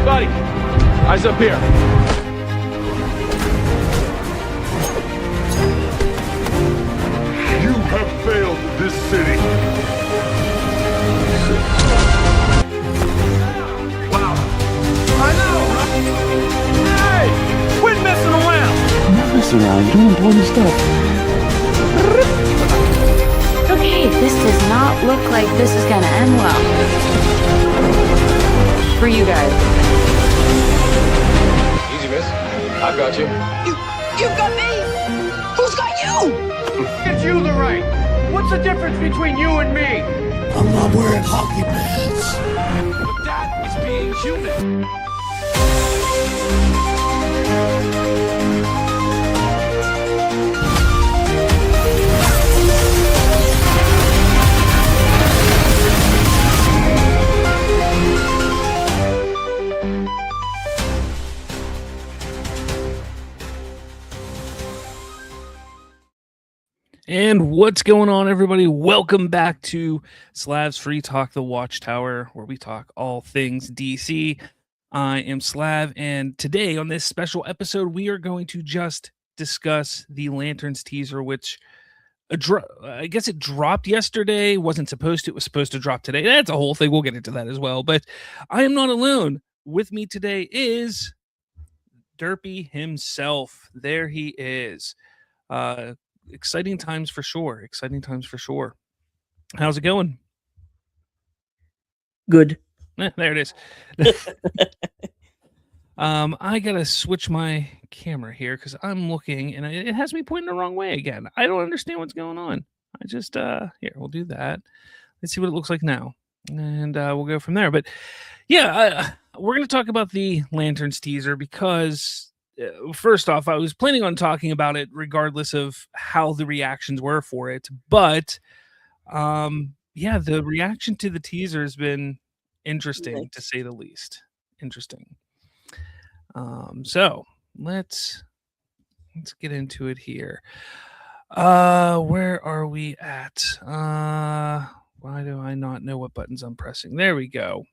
Everybody, eyes up here. You have failed this city. Wow. I know, right? Hey, quit messing around. I'm not messing around. You're doing important stuff. Okay, this does not look like this is gonna end well. For you guys. Easy, miss. I've got you. You've got me! Who's got you? It's you the right. What's the difference between you and me? I'm not wearing hockey pads. But that is being human. And what's going on, everybody? Welcome back to Slav's Free Talk, the Watchtower, where we talk all things DC. I am Slav, and today on this special episode, we are going to just discuss the Lanterns teaser, which I guess it dropped yesterday. Wasn't supposed to. It was supposed to drop today. That's a whole thing. We'll get into that as well. But I am not alone. With me today is Derpy himself. There he is. Exciting times for sure. Exciting times for sure. How's it going? Good. There it is. I gotta switch my camera here because I'm looking and it has me pointing the wrong way again. I don't understand what's going on. I just here, we'll do that. Let's see what it looks like now, and we'll go from there. But yeah, we're gonna talk about the Lanterns teaser because first off, I was planning on talking about it regardless of how the reactions were for it, but yeah, the reaction to the teaser has been interesting to say the least. Interesting. So let's get into it here. Where are we at? Why do I not know what buttons I'm pressing? There we go.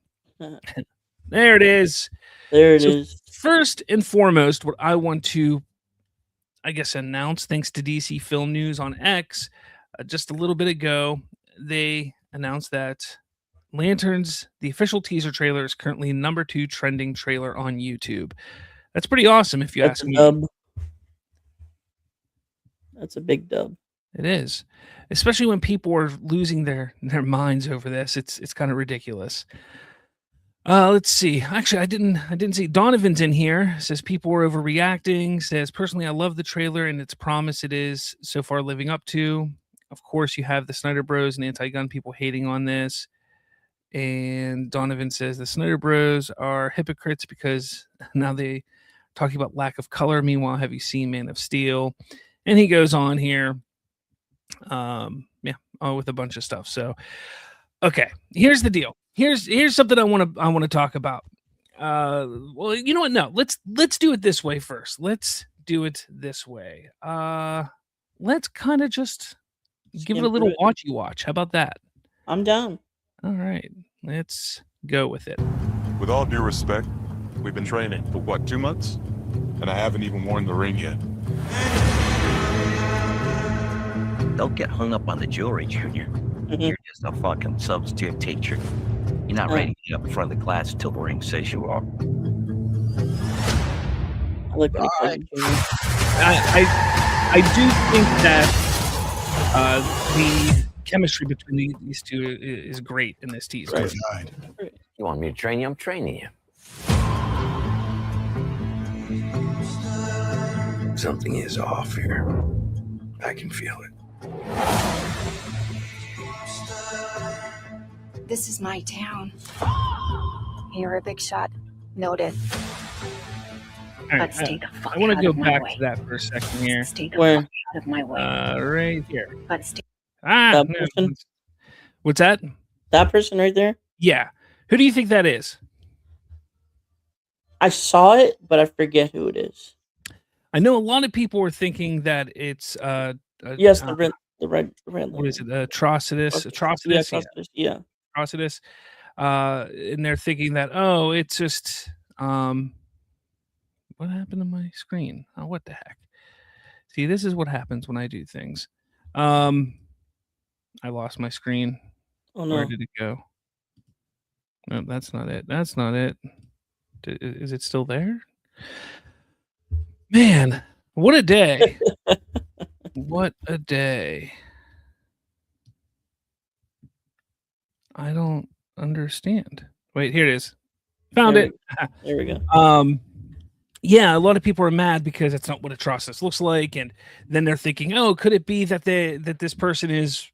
There it is. There it is. First and foremost, what I want to, I guess, announce, thanks to DC Film News on X, just a little bit ago, they announced that Lanterns, the official teaser trailer, is currently #2 trending trailer on YouTube. That's pretty awesome, if you ask me. Dub. That's a big dub. It is, especially when people are losing their minds over this. It's kind of ridiculous. Let's see. Actually, I didn't see Donovan's in here. Says people were overreacting. Says personally, I love the trailer and its promise it is so far living up to. Of course, you have the Snyder Bros and anti-gun people hating on this. And Donovan says the Snyder Bros are hypocrites because now they talking about lack of color. Meanwhile, have you seen Man of Steel? And he goes on here, with a bunch of stuff. So, okay, here's the deal. Here's something I want to talk about. Well, you know what? No, let's do it this way first. Let's do it this way. Let's kind of just give it a little watch. How about that? I'm down. All right, let's go with it. With all due respect, we've been training for what, 2 months? And I haven't even worn the ring yet. Don't get hung up on the jewelry, Junior. You're just a fucking substitute teacher. You're not ready to get up in front of the class until the ring says you are. I like when I do think that the chemistry between these two is great in this teaser. Right. You want me to train you? I'm training you. Something is off here. I can feel it. This is my town. You're a big shot. Noted. All right, But stay the fuck I want out to of go my back way. to that for a second here. Stay the Where? fuck out of my way. Right here. But stay. That No. person? What's that? That person right there? Yeah. Who do you think that is? I saw it, but I forget who it is. I know a lot of people were thinking that it's Yes, the red what is it? Atrocitus. Yeah, Atrocitus, yeah. Atrocitus. And they're thinking that, oh, it's just What happened to my screen? Oh, what the heck? See, this is what happens when I do things. I lost my screen. Oh Where no. did it go? No, that's not it. That's not it. Is it still there? Man, what a day. What a day. I don't understand. Wait, here it is. Found There it. There we go. Yeah, a lot of people are mad because that's not what Atrocitus looks like, and then they're thinking, "Oh, could it be that this person is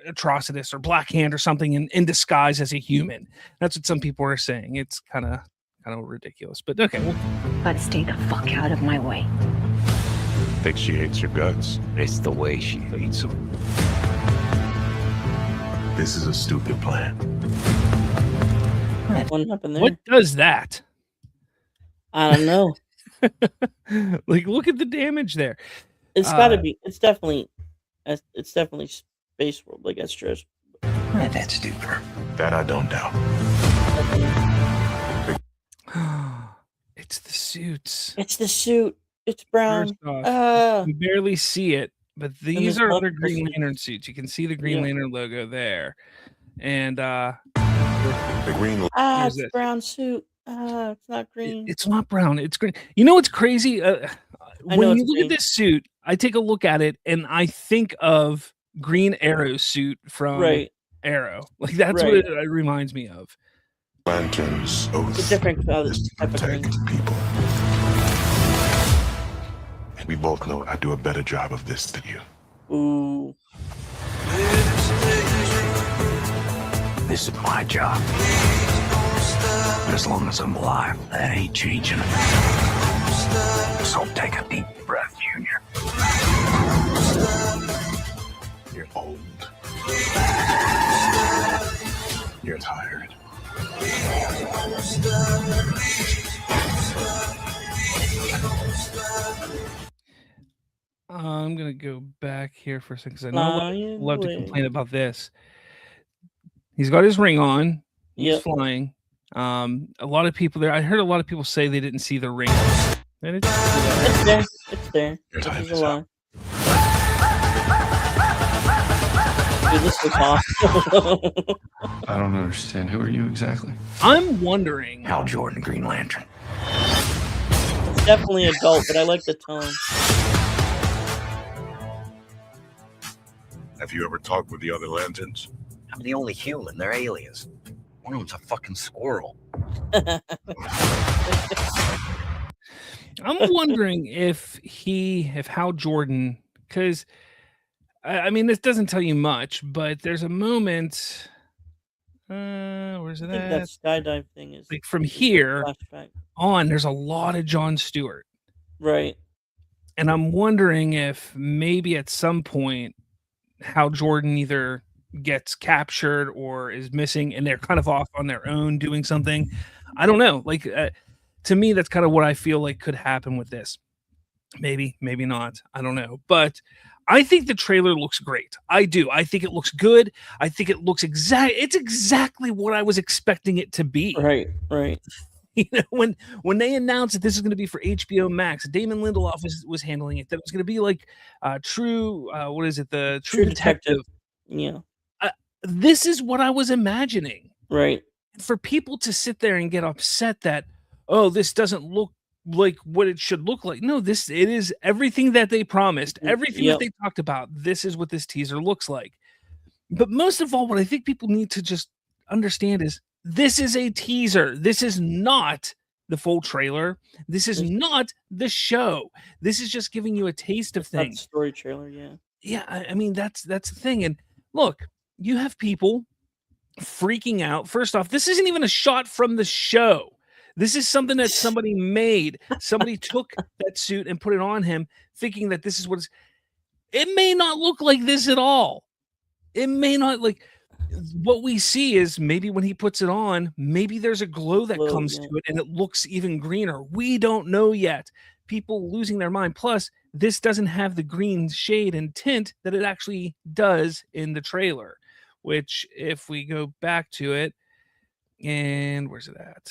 Atrocitus or Black Hand or something in disguise as a human?" That's what some people are saying. It's kind of ridiculous, but okay. Well, But stay the fuck out of my way. Think she hates your guts. It's the way she hates him. This is a stupid plan. What happened there? what does that? I don't know. Like, look at the damage there. It's gotta be. It's definitely Space World, like Astros. That's stupid. That I don't doubt. It's the suits. It's the suit. It's brown. First off, you barely see it, but these there's are multiple the Green suits. Lantern suits. You can see the Green Yeah. Lantern logo there, and The green It's this. brown suit. It's not green. it's not brown. It's green. You know what's crazy? I When know you it's look at green. this suit, I take a look at it and I think of Green Arrow's suit from Right. Arrow. Like that's Right. what it reminds me of. Lantern's oath It's a different color is to type of green. protect people. And we both know I do a better job of this than you. Ooh. This is my job. But as long as I'm alive, that ain't changing. So take a deep breath, Junior. You're old. You're tired. I'm gonna go back here for a second because I know a lot of people love to complain about this. He's got his ring on. He's Yep. flying. A lot of people there. I heard a lot of people say they didn't see the ring. And it's It's there. It's there. Your time This is is a up. lie. Dude, this was awesome. I don't understand. Who are you exactly? I'm wondering. Hal Jordan, Green Lantern. It's definitely adult, but I like the tone. Have you ever talked with the other lanterns? I'm the only human. They're aliens. One of them's a fucking squirrel. I'm wondering if Hal Jordan, because I mean, this doesn't tell you much, but there's a moment. Where's I it think at? that skydive thing is Like from here flashback. on, there's a lot of Jon Stewart, Right. and I'm wondering if maybe at some point Hal Jordan either gets captured or is missing, and they're kind of off on their own doing something. I don't know. Like to me, that's kind of what I feel like could happen with this. Maybe, maybe not. I don't know. But I think the trailer looks great. I do. I think it looks good. I think it looks it's exactly what I was expecting it to be. Right. Right. You know, when they announced that this is going to be for HBO Max, Damon Lindelof was handling it. That it was going to be like True. What is it? The True Detective. Yeah. This is what I was imagining. Right. For people to sit there and get upset that, oh, this doesn't look like what it should look like. No, it is everything that they promised, everything that they talked about. This is what this teaser looks like. But most of all, what I think people need to just understand is this is a teaser. This is not the full trailer. This is not the show. This is just giving you a taste of things. Story trailer, yeah. Yeah, I mean that's the thing. And look, you have people freaking out. First off, this isn't even a shot from the show. This is something that somebody made. Somebody took that suit and put it on him, thinking that this is what it may not look like this at all. It may not. Like what we see is maybe when he puts it on, maybe there's a glow that comes to it and it looks even greener. We don't know yet. People losing their mind. Plus, this doesn't have the green shade and tint that it actually does in the trailer, which if we go back to it, And where's it at?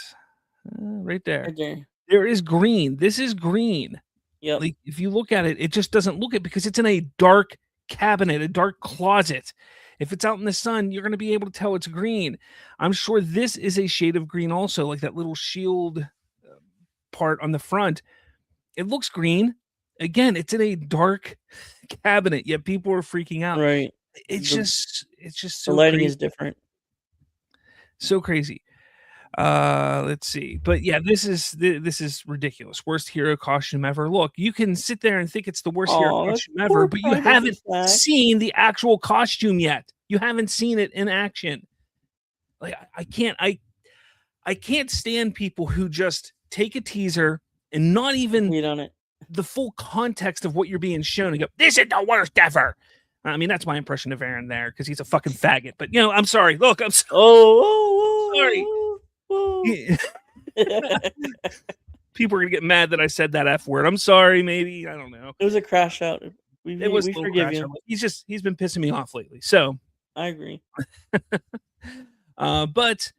Right there. Right there. There is green. This is green. Yep. Like, if you look at it, it just doesn't look it because it's in a dark cabinet, a dark closet. If it's out in the sun, you're going to be able to tell it's green. I'm sure this is a shade of green also, like that little shield part on the front. It looks green. Again, it's in a dark cabinet, yet people are freaking out. Right. It's The- just The so lighting crazy. is different. So crazy. Let's see. But yeah, this is ridiculous. Worst hero costume ever. Look, you can sit there and think it's the worst hero Aw, costume poor ever, but you Private haven't Slack. seen the actual costume yet. You haven't seen it in action. Like, I can't stand people who just take a teaser and not even Read on it. the full context of what you're being shown and go, "This is the worst ever." I mean, that's my impression of Aaron there because he's a fucking faggot. But I'm sorry. Look, I'm sorry. People are gonna get mad that I said that F word. I'm sorry. Maybe, I don't know. It was a crash out. It was we a little forgive crash you. out. He's been pissing me off lately. So, I agree. but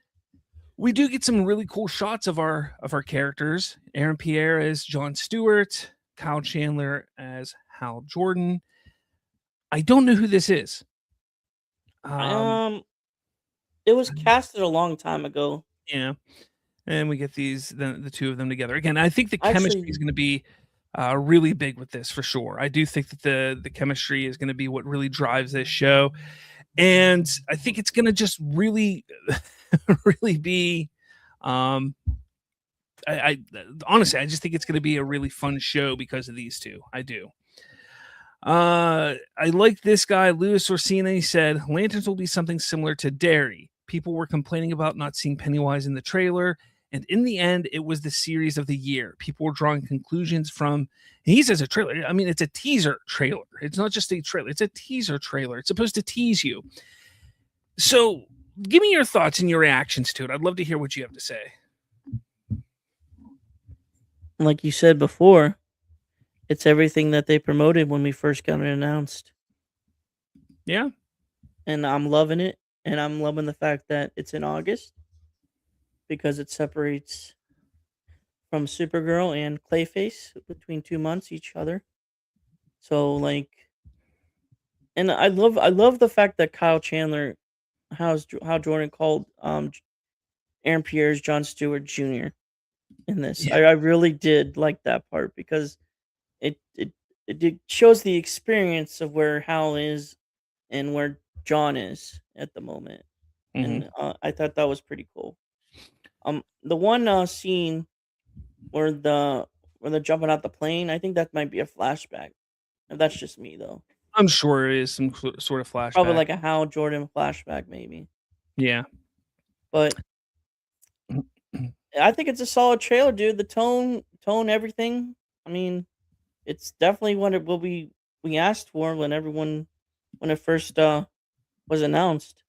we do get some really cool shots of our characters. Aaron Pierre as Jon Stewart, Kyle Chandler as Hal Jordan. I don't know who this is. It was casted a long time ago. Yeah. And we get the two of them together. Again, I think the chemistry is going to be really big with this for sure. I do think that the chemistry is going to be what really drives this show. And I think it's going to just really, really be, I honestly, I just think it's going to be a really fun show because of these two. I do. I like this guy, Louis Orsina. He said, Lanterns will be something similar to Derry. People were complaining about not seeing Pennywise in the trailer. And in the end, it was the series of the year. People were drawing conclusions from, he says a trailer. I mean, it's a teaser trailer. It's not just a trailer. It's a teaser trailer. It's supposed to tease you. So give me your thoughts and your reactions to it. I'd love to hear what you have to say. Like you said before, it's everything that they promoted when we first got it announced. Yeah. And I'm loving it. And I'm loving the fact that it's in August because it separates from Supergirl and Clayface between 2 months each other. So like, and I love the fact that Kyle Chandler, how Jordan called Aaron Pierre's Jon Stewart Jr. in this. Yeah. I really did like that part because it shows the experience of where Hal is and where John is at the moment. And I thought that was pretty cool. The one scene where they're jumping out the plane, I think that might be a flashback. That's just me though. I'm sure it is some sort of flashback. Probably like a Hal Jordan flashback, maybe. Yeah. But I think it's a solid trailer, dude. The tone, everything. I mean, it's definitely what we asked for when it first was announced.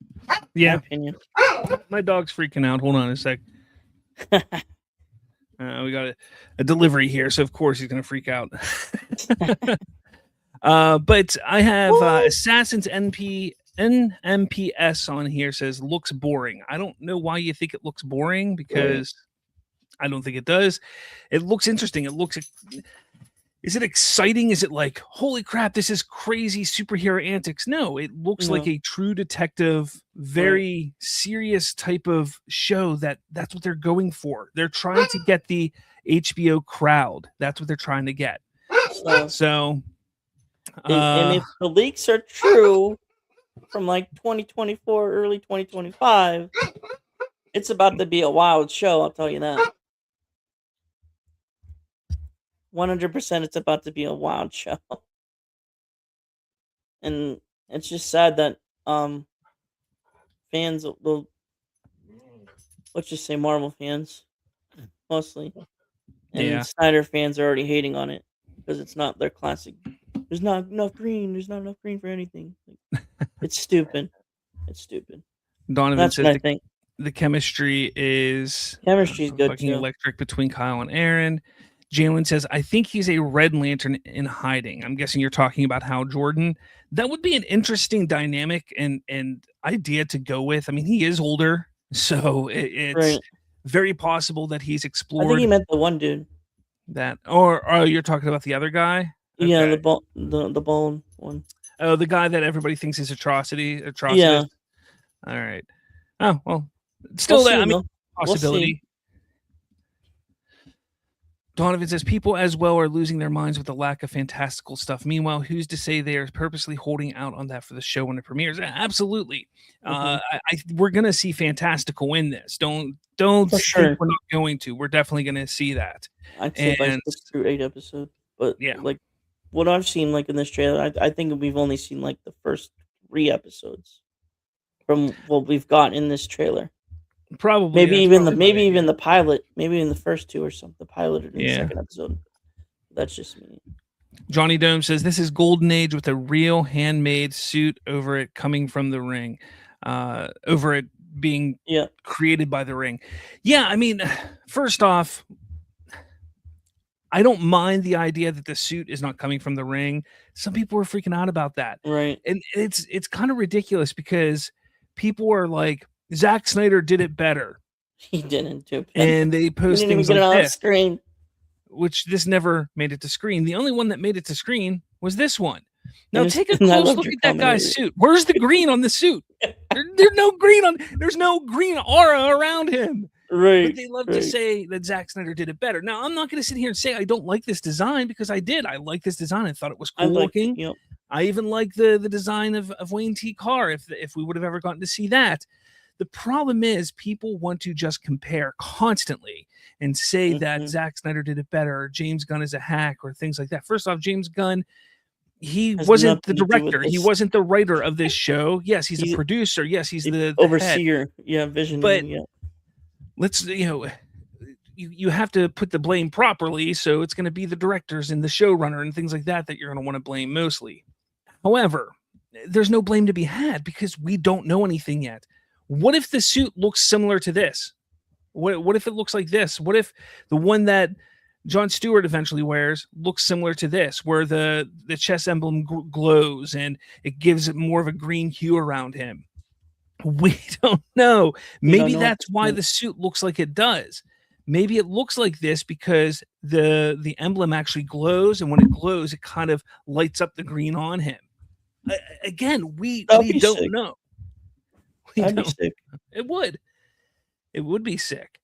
Yeah. In my opinion. My dog's freaking out. Hold on a sec. We got a delivery here, so of course he's gonna freak out. But I have Assassin's NMPS on here, says looks boring. I don't know why you think it looks boring because I don't think it does. It looks interesting. It looks. Is it exciting? Is it like, holy crap, this is crazy superhero antics? No, it looks like a true detective, very serious type of show. That's what they're going for. They're trying to get the HBO crowd. That's what they're trying to get. So, and if the leaks are true from like 2024, early 2025, it's about to be a wild show. I'll tell you that. 100% it's about to be a wild show. And it's just sad that fans will, let's just say Marvel fans mostly, and Snyder fans are already hating on it because it's not their classic. There's not enough green. There's not enough green for anything. It's stupid. It's stupid. Donovan That's says what I think. the chemistry is Chemistry's good fucking too. electric between Kyle and Aaron. Jalen says, I think he's a Red Lantern in hiding. I'm guessing you're talking about Hal Jordan. That would be an interesting dynamic and idea to go with. I mean, he is older. So it's Right. very possible that he's I think explored he meant the one dude. that. Or oh, you're talking about the other guy? Yeah, Okay. the bald one. Oh, the guy that everybody thinks is atrocitous. Yeah. All right. Oh well, We'll still that. see, I mean, though. We'll see. possibility. Donovan says people as well are losing their minds with the lack of fantastical stuff. Meanwhile, who's to say they are purposely holding out on that for the show when it premieres? Absolutely. Mhm. We're gonna see fantastical in this. Don't For think sure. we're not going to. We're definitely gonna see that. I'd say by And 6 through 8 episodes, but, yeah, like, what I've seen, like, in this trailer, I think we've only seen, like, the first 3 episodes from what we've got in this trailer. probably that's Maybe probably about it. even the pilot, maybe in the first 2 or something, the pilot or in the Yeah. second episode. That's just me. Johnny Dome says this is Golden Age with a real handmade suit over it coming from the ring, over it being Yeah. created by the ring. Yeah, I mean, first off, I don't mind the idea that the suit is not coming from the ring. Some people are freaking out about that, Right. and it's kind of ridiculous because people are like, Zack Snyder did it better, He didn't do it. and they He post didn't even things get it like on this. screen. Which this never made it to screen. The only one that made it to screen was this one. Now And it's take a and I close loved look your at that comment guy's earlier. suit. Where's the green on the suit? There's no green on. There's no green aura around him. Right. But they love to right. say that Zack Snyder did it better. Now I'm not going to sit here and say I don't like this design because I did. I like this design. I thought it was I cool liked it, looking. yep. I even like the design of Wayne T. Carr. If we would have ever gotten to see that. The problem is people want to just compare constantly and say that Mhm. Zack Snyder did it better, or James Gunn is a hack, or things like that. First off, James Gunn, he Has wasn't the nothing to do with director. He this. wasn't the writer of this show. Yes, he's a He's producer. Yes, he's the the head. overseer. Yeah, visionary. But Yeah. let's, you have to put the blame properly. So it's going to be the directors and the showrunner and things like that that you're going to want to blame mostly. However, there's no blame to be had because we don't know anything yet. What if the suit looks similar to this? What if it looks like this? What if the one that Jon Stewart eventually wears looks similar to this, where the chest emblem glows and it gives it more of a green hue around him? We don't know. We don't Maybe know at that's this why point. the suit looks like it does. Maybe it looks like this because the emblem actually glows, and when it glows, it kind of lights up the green on him. Again, we That'd be don't sick. know. We That'd be don't. sick. It would be sick.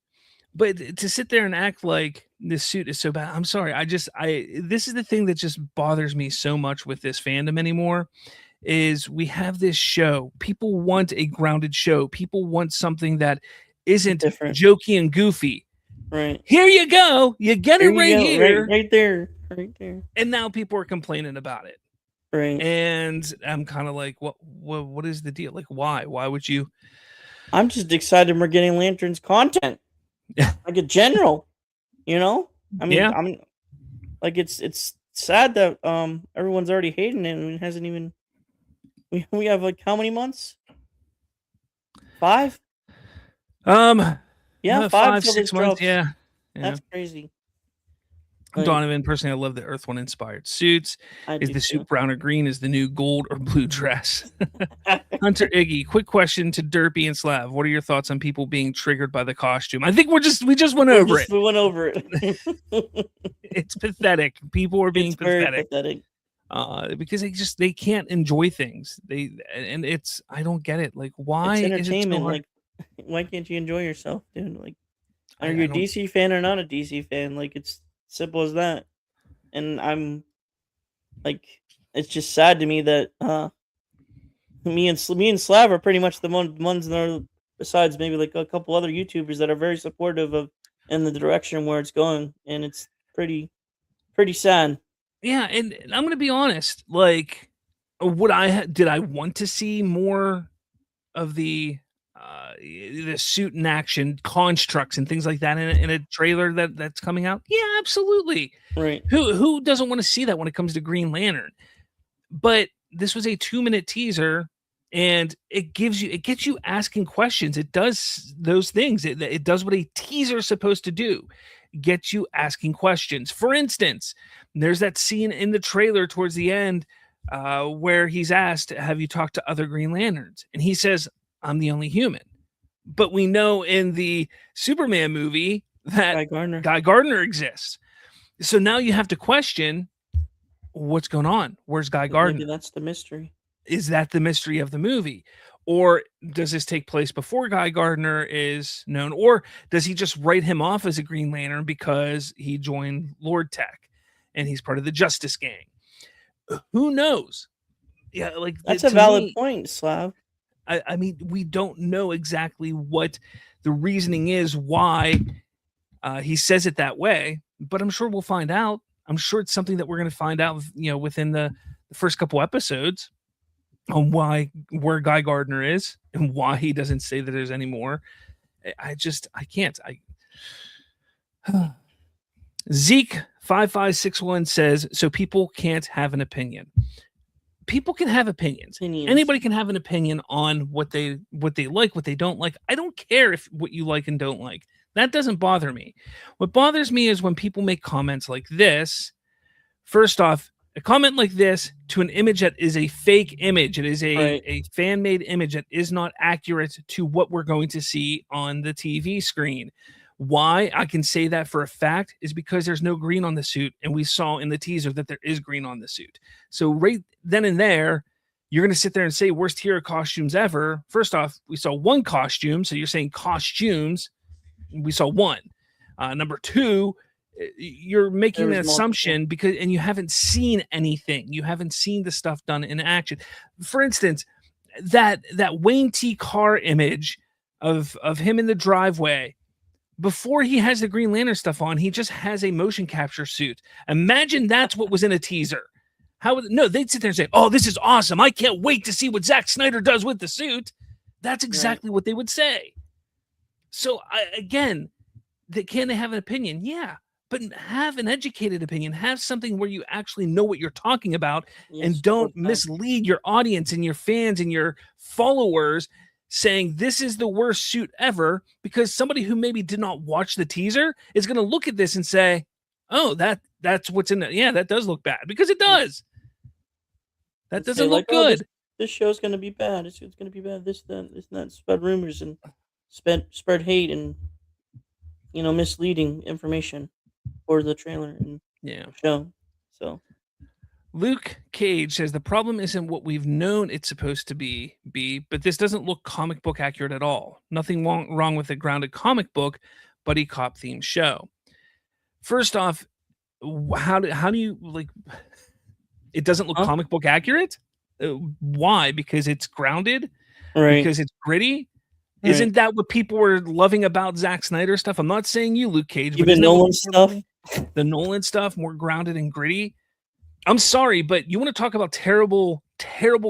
But to sit there and act like this suit is so bad, I'm sorry. This is the thing that just bothers me so much with this fandom anymore is we have this show. People want a grounded show. People want something that isn't Different. jokey and goofy. Right. Here you go. You get There it you right go. here. Right there. Right there. And now people are complaining about it. Right. And I'm kind of like, what is the deal? Like, why? Why would you? I'm just excited we're getting Lanterns content. Like a general, I mean, Yeah. I'm like it's sad that everyone's already hating it and it hasn't even we have like how many months? 5? Yeah, 5 5, till 6 this months. drops. Yeah. That's crazy. I'm Like, Donovan. Personally, I love the Earth One inspired suits. I Is do the too. suit brown or green? Is the new gold or blue dress? Hunter Iggy, quick question to Derpy and Slav. What are your thoughts on people being triggered by the costume? I think we just went over it. We went over it. It's pathetic. People are being It's very pathetic. Because they can't enjoy things. I don't get it. Like, why It's is it so entertainment. hard? Like, why can't you enjoy yourself, dude? Like, I are you a don't- DC fan or not a DC fan? Like, it's simple as that. And I'm like, it's just sad to me that me and Slav are pretty much the ones that are, besides maybe like a couple other YouTubers that are very supportive of in the direction where it's going, and it's pretty sad. Yeah, and I'm gonna be honest. Like, did I want to see more of the suit in action constructs and things like that in a trailer that's coming out? Yeah, absolutely. Right. Who doesn't want to see that when it comes to Green Lantern? But this was a 2-minute teaser, and it gets you asking questions. It does those things. It does what a teaser is supposed to do. Gets you asking questions. For instance, there's that scene in the trailer towards the end where he's asked, "Have you talked to other Green Lanterns?" And he says, "I'm the only human." but we know in the Superman movie that Guy Gardner exists. So now you have to question what's going on. Where's Guy Gardner? Maybe that's the mystery. Is that the mystery of the movie? Or does this take place before Guy Gardner is known? Or does he just write him off as a Green Lantern because he joined Lord Tech and he's part of the Justice Gang? Who knows? Yeah, like that's a valid point, Slav. I mean, we don't know exactly what the reasoning is why he says it that way, but I'm sure we'll find out. I'm sure it's something that we're going to find out, within the first couple episodes on where Guy Gardner is and why he doesn't say that there's any more. I can't. Zeke5561 says, so people can't have an opinion. People can have opinions. Anybody can have an opinion on what they like, what they don't like. I don't care if what you like and don't like. That doesn't bother me. What bothers me is when people make comments like this. First off, a comment like this to an image that is a fake image. It is a fan-made image that is not accurate to what we're going to see on the TV screen. Why I can say that for a fact is because there's no green on the suit, and we saw in the teaser that there is green on the suit. So right then and there, you're going to sit there and say worst hero costumes ever. First off, we saw one costume, so you're saying costumes. We saw one. Number two, you're making an assumption and you haven't seen anything. You haven't seen the stuff done in action. For instance, that Wayne T. Carr image of him in the driveway, before he has the Green Lantern stuff on, he just has a motion capture suit. Imagine that's what was in a teaser. They'd sit there and say, oh, this is awesome. I can't wait to see what Zack Snyder does with the suit. That's exactly what they would say. So again, can they have an opinion? Yeah, but have an educated opinion. Have something where you actually know what you're talking about and don't mislead your audience and your fans and your followers saying this is the worst suit ever, because somebody who maybe did not watch the teaser is going to look at this and say, oh, that's what's in it. Yeah, that does look bad, because it does. That doesn't look good. This show's going to be bad. It's going to be bad. This, that. Spread rumors and spread hate and misleading information for the trailer and the show. So Luke Cage says the problem isn't what we've known it's supposed to be, but this doesn't look comic book accurate at all. Nothing wrong with a grounded comic book buddy cop themed show. First off, how do you like? It doesn't look comic book accurate. Why? Because it's grounded. Right. Because it's gritty. Right. Isn't that what people were loving about Zack Snyder stuff? I'm not saying you, Luke Cage, but even Nolan stuff. The Nolan stuff, more grounded and gritty. I'm sorry, but you want to talk about terrible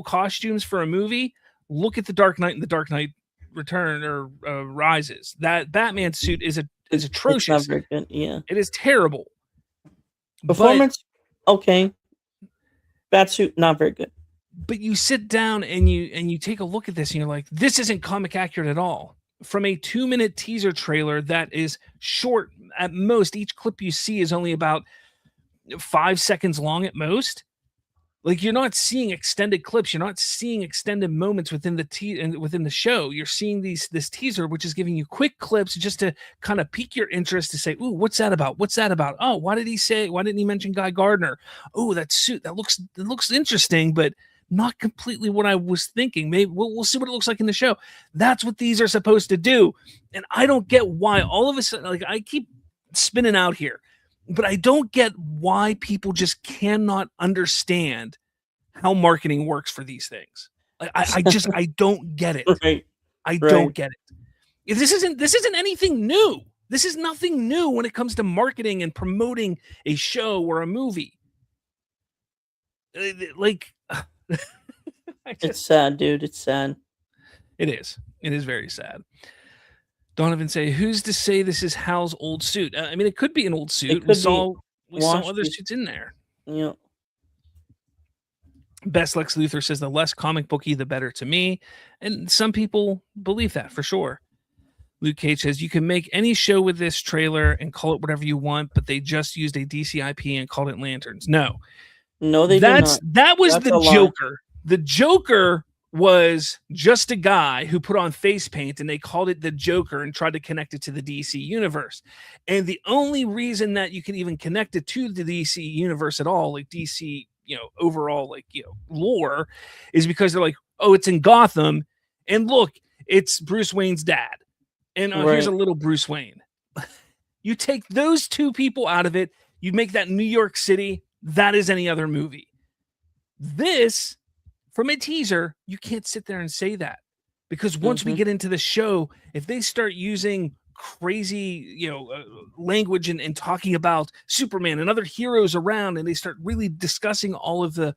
costumes for a movie? Look at The Dark Knight and The Dark Knight Return or Rises. That Batman suit is atrocious. It's not very good. Yeah, it is terrible. Performance, okay. Batsuit, not very good. But you sit down and you take a look at this and you're like, this isn't comic accurate at all. From a 2-minute teaser trailer that is short at most, each clip you see is only about 5 seconds long at most. Like, you're not seeing extended clips. You're not seeing extended moments within the show. You're seeing this teaser, which is giving you quick clips just to kind of pique your interest to say, ooh, what's that about? What's that about? Oh, why didn't he mention Guy Gardner? Oh, that suit, that looks interesting, but not completely what I was thinking. Maybe we'll see what it looks like in the show. That's what these are supposed to do. And I don't get why all of a sudden, like, I keep spinning out here, but I don't get why people just cannot understand how marketing works for these things. I don't get it. Right. I don't get it. This isn't anything new. This is nothing new when it comes to marketing and promoting a show or a movie. Like, it's sad, dude. It's sad. It is. It is very sad. Donovan say, who's to say this is Hal's old suit? I mean, it could be an old suit. We saw other suits in there. Yeah. Best Lex Luthor says the less comic booky, the better to me. And some people believe that for sure. Luke Cage says you can make any show with this trailer and call it whatever you want, but they just used a DC IP and called it Lanterns. No, they did not. That was the Joker. The Joker was just a guy who put on face paint and they called it the Joker and tried to connect it to the DC universe. And the only reason that you can even connect it to the DC universe at all, like DC, overall, lore, is because they're like, oh, it's in Gotham. And look, it's Bruce Wayne's dad. And here's a little Bruce Wayne. You take those two people out of it, you make that New York City, that is any other movie. This, from a teaser, you can't sit there and say that, because once we get into the show, if they start using crazy, language and talking about Superman and other heroes around, and they start really discussing all of the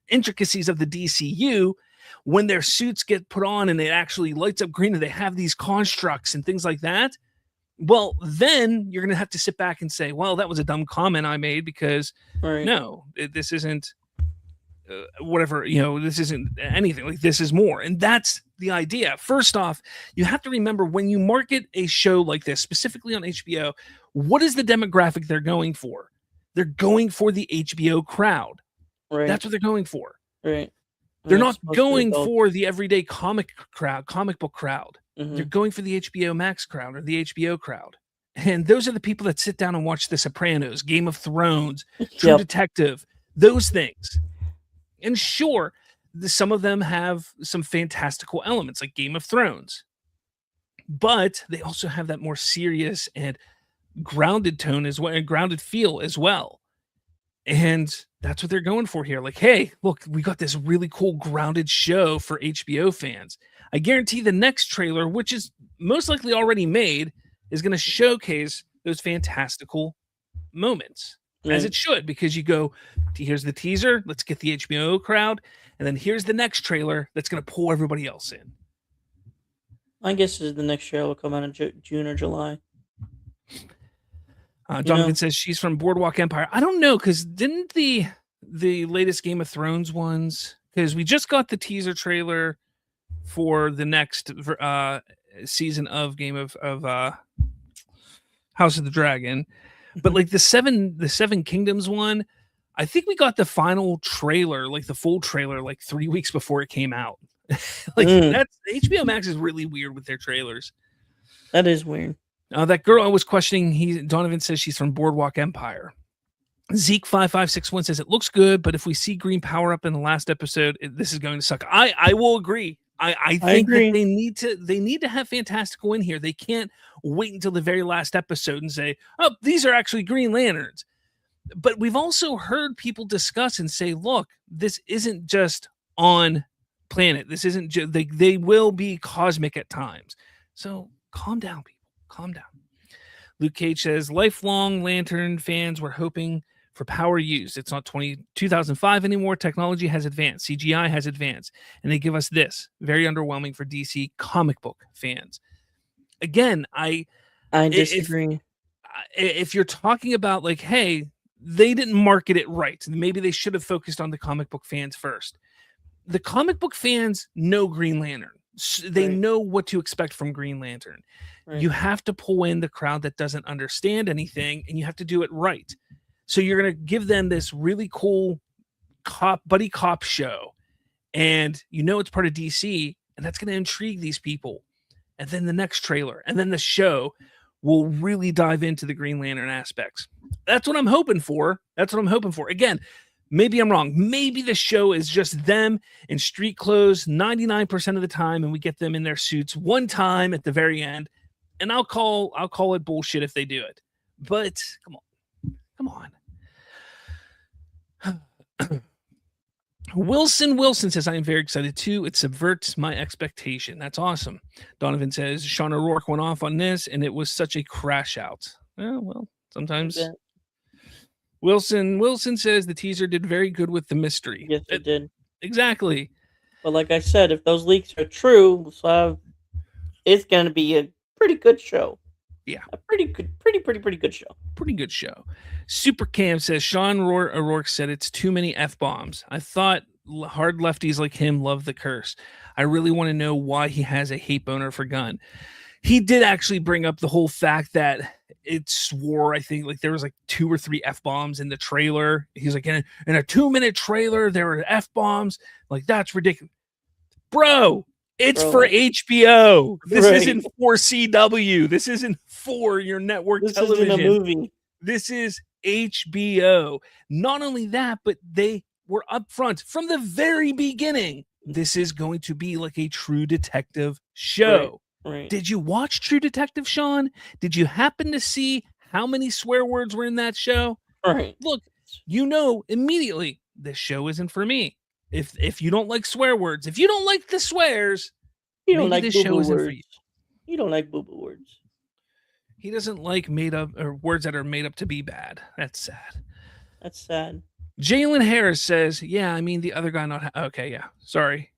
intricacies of the DCU, when their suits get put on and it actually lights up green and they have these constructs and things like that, well, then you're going to have to sit back and say, well, that was a dumb comment I made, because no, this isn't whatever, this isn't anything. Like, this is more. And that's the idea. First off, you have to remember, when you market a show like this, specifically on HBO, what is the demographic they're going for? They're going for the HBO crowd. Right. That's what they're going for. Right. They're not going for the everyday comic book crowd. They're going for the HBO Max crowd, or the HBO crowd. And those are the people that sit down and watch The Sopranos, Game of Thrones, True Detective, those things. And sure, some of them have some fantastical elements, like Game of Thrones. But they also have that more serious and grounded tone as well, and grounded feel as well. And that's what they're going for here. Like, hey, look, we got this really cool grounded show for HBO fans. I guarantee the next trailer, which is most likely already made, is going to showcase those fantastical moments, as it should, because you go, here's the teaser, let's get the HBO crowd, and then here's the next trailer that's going to pull everybody else in. My guess is the next trailer will come out in June or July. Donovan says she's from Boardwalk Empire. I don't know, because didn't the latest Game of Thrones ones, because we just got the teaser trailer for the next season of House of the Dragon, but like the Seven Kingdoms one, I think we got the final trailer, like the full trailer, like 3 weeks before it came out. That's HBO Max is really weird with their trailers. That is weird. That girl I was questioning, Donovan says she's from Boardwalk Empire. Zeke5561 says it looks good, but if we see green power up in the last episode, this is going to suck. I will agree. I think that they need to have fantastical in here. They can't wait until the very last episode and say, oh, these are actually Green Lanterns. But we've also heard people discuss and say, look, this isn't just on planet. This isn't they will be cosmic at times. So calm down, people. Calm down. Luke Cage says, lifelong Lantern fans were hoping for power used. It's not 2005 anymore. Technology has advanced. CGI has advanced. And they give us this. Very underwhelming for DC comic book fans. Again, I disagree. If you're talking about like, hey, they didn't market it right, maybe they should have focused on the comic book fans first. The comic book fans know Green Lantern. They know what to expect from Green Lantern. You have to pull in the crowd that doesn't understand anything, and you have to do it right. So you're going to give them this really cool buddy cop show, and it's part of DC, and that's going to intrigue these people. And then the next trailer, and then the show will really dive into the Green Lantern aspects. That's what I'm hoping for. Again, maybe I'm wrong. Maybe the show is just them in street clothes 99% of the time, and we get them in their suits one time at the very end. And I'll call it bullshit if they do it. But come on. Wilson says, I am very excited too. It subverts my expectation. That's awesome. Donovan says, Sean O'Rourke went off on this, and it was such a crash out. Well, sometimes. Yeah. Wilson says the teaser did very good with the mystery. Yes, it did. Exactly. But like I said, if those leaks are true, it's going to be a pretty good show. Yeah. A pretty good show. Pretty good show. Super Cam says, Sean O'Rourke said it's too many F-bombs. I thought hard lefties like him love the curse. I really want to know why he has a hate boner for Gunn. He did actually bring up the whole fact that it swore, I think, like there was like 2 or 3 F-bombs in the trailer. He's like, in a 2-minute trailer, there were F-bombs. Like, that's ridiculous. Bro, it's Bro. for HBO. This Right. isn't for CW. This isn't for your network This television. isn't a movie. This is HBO. Not only that, but they were upfront from the very beginning. This is going to be like a True Detective show. Right. Did you watch True Detective, Sean? Did you happen to see how many swear words were in that show? Right. Look, you know immediately this show isn't for me. If you don't like swear words, if you don't like the swears, You don't maybe like this boo show boo isn't for words. you. You don't like boo boo words. He doesn't like made up or words that are made up to be bad. That's sad. That's sad. Jalen Harris says, "Yeah, I mean the other guy not okay. Yeah, sorry,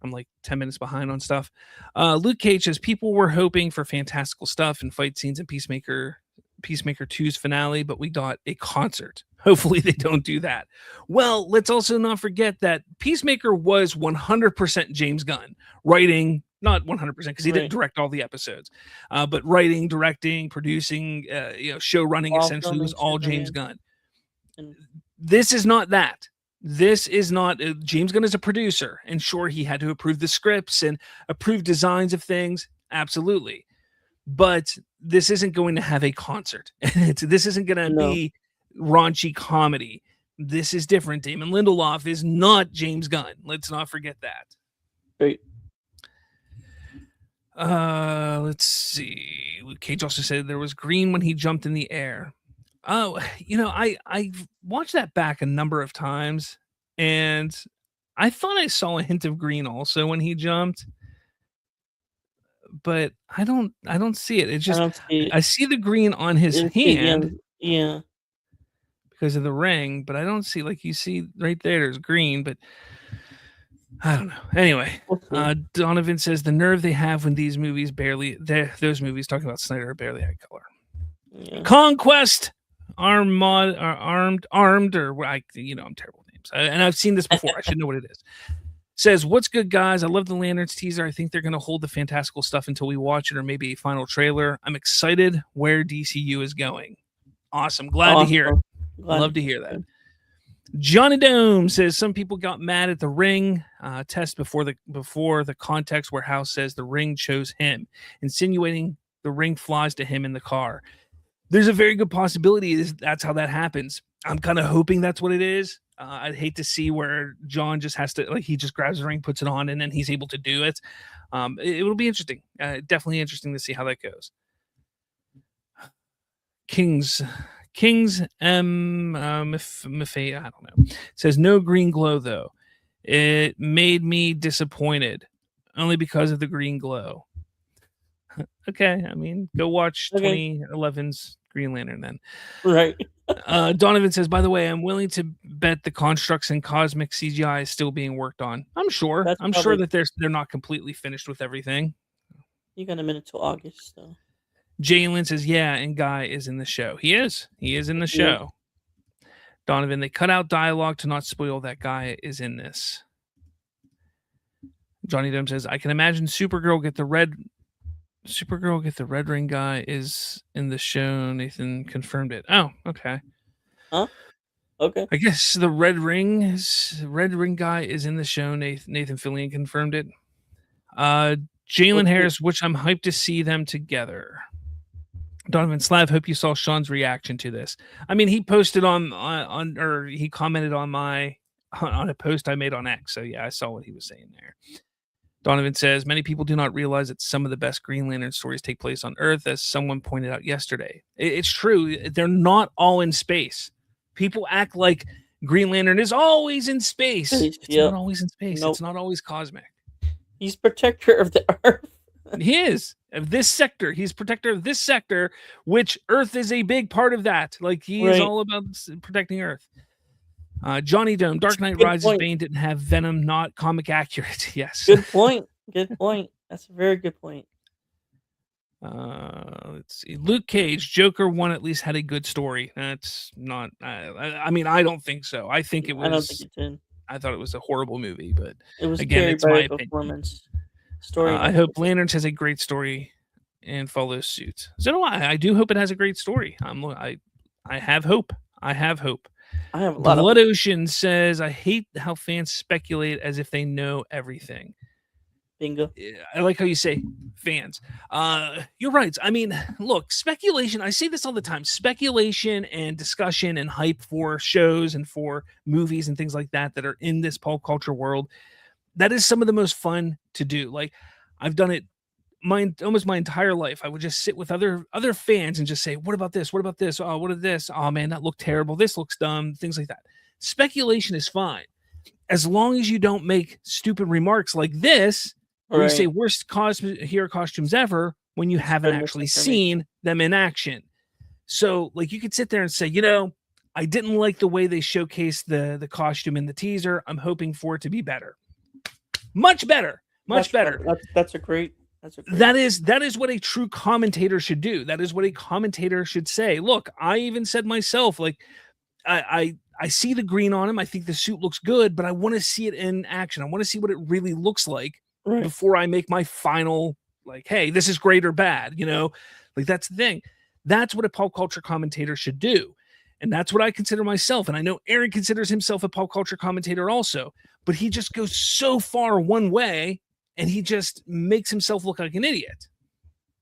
I'm like 10 minutes behind on stuff." Luke Cage says people were hoping for fantastical stuff and fight scenes in Peacemaker 2's finale, but we got a concert. Hopefully they don't do that. Well, let's also not forget that Peacemaker was 100% James Gunn writing. Not 100% because he didn't direct all the episodes, but writing, directing, producing, show running essentially was all James Gunn. This is not that. This is not James Gunn is a producer, and sure, he had to approve the scripts and approve designs of things, absolutely. But this isn't going to have a concert. This isn't going to be raunchy comedy. This is different. Damon Lindelof is not James Gunn. Let's not forget that. Right. Let's see. Luke Cage also said there was green when he jumped in the air. Oh, I watched that back a number of times, and I thought I saw a hint of green also when he jumped, but I don't see it. It's just I see the green on his hand, yeah, because of the ring, but I don't see, like, you see right there's green, but I don't know. Anyway, Donovan says the nerve they have when these movies those movies talking about Snyder barely had color. Yeah. Conquest. I'm terrible with names, and I've seen this before. I should know what it is. Says, what's good, guys? I love the Lanterns teaser. I think they're going to hold the fantastical stuff until we watch it, or maybe a final trailer. I'm excited where DCU is going. Awesome. Glad to hear it. Love to hear that. Johnny Dome says some people got mad at the ring test before the context where House says the ring chose him, insinuating the ring flies to him in the car. There's a very good possibility that's how that happens. I'm kind of hoping that's what it is. I'd hate to see where John just has to, he just grabs the ring, puts it on, and then he's able to do it. It will be interesting. Definitely interesting to see how that goes. Kings Maffei, I don't know. Says no green glow though. It made me disappointed only because of the green glow. Okay, I mean, go watch 2011's Green Lantern then. Right. Donovan says, by the way, I'm willing to bet the constructs and cosmic CGI is still being worked on. I'm sure. I'm sure that they're not completely finished with everything. You got a minute till August, though. Jalen says, yeah, and Guy is in the show. He is in the show. Donovan, they cut out dialogue to not spoil that Guy is in this. Johnny Dome says, I can imagine Supergirl get the red ring guy is in the show. Nathan confirmed it. Oh, okay. Huh? Okay. I guess the red ring guy is in the show. Nathan Fillion confirmed it. Jalen Harris, which I'm hyped to see them together. Donovan Slav, hope you saw Sean's reaction to this. I mean, he posted or he commented on a post I made on X. So yeah, I saw what he was saying there. Donovan says, many people do not realize that some of the best Green Lantern stories take place on Earth, as someone pointed out yesterday. It's true. They're not all in space. People act like Green Lantern is always in space. It's not always in space. Nope. It's not always cosmic. He's protector of the Earth. He is. Of this sector. He's protector of this sector, which Earth is a big part of that. Like, he is all about protecting Earth. Johnny Dome, Dark Knight Rises Bane didn't have Venom, not comic accurate. Yes. Good point. Good point. That's a very good point. Let's see. Luke Cage, Joker 1 at least had a good story. That's not, I mean, I don't think so. I think it was, I don't think it did. I thought it was a horrible movie, but it was again, it's my performance. Story. I hope Lanterns has a great story and follows suit. So do I. I do hope it has a great story. I have hope. I have hope. I have a lot Blood of Ocean says, I hate how fans speculate as if they know everything. bingo. I like how you say fans. You're right. I mean, look, speculation. I say this all the time. Speculation and discussion and hype for shows and for movies and things like that are in this pop culture world. That is some of the most fun to do. Like, I've done it almost my entire life. I would just sit with other fans and just say, "What about this? What about this? Oh, what is this? Oh man, that looked terrible. This looks dumb." Things like that. Speculation is fine as long as you don't make stupid remarks like this. Where you say worst hero costumes ever when you haven't actually seen them in action. So, like, you could sit there and say, I didn't like the way they showcased the costume in the teaser. I'm hoping for it to be better. Much better. Much better. That's a great. That is what a true commentator should do. That is what a commentator should say. Look, I even said myself, like, I see the green on him. I think the suit looks good, but I want to see it in action. I want to see what it really looks like. Right. Before I make my final, like, hey, this is great or bad, like that's the thing. That's what a pop culture commentator should do. And that's what I consider myself. And I know Aaron considers himself a pop culture commentator also, but he just goes so far one way and he just makes himself look like an idiot.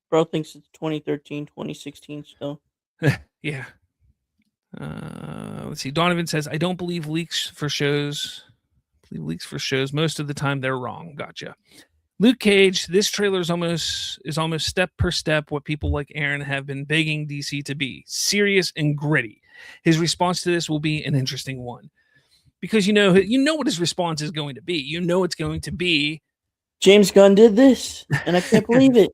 Bro thinks it's 2013, 2016 still. Yeah. Let's see. Donovan says, I don't believe leaks for shows. Most of the time they're wrong. Gotcha. Luke Cage, this trailer is almost step per step what people like Aaron have been begging DC to be: serious and gritty. His response to this will be an interesting one, because you know what his response is going to be. It's going to be, James Gunn did this, and I can't believe it.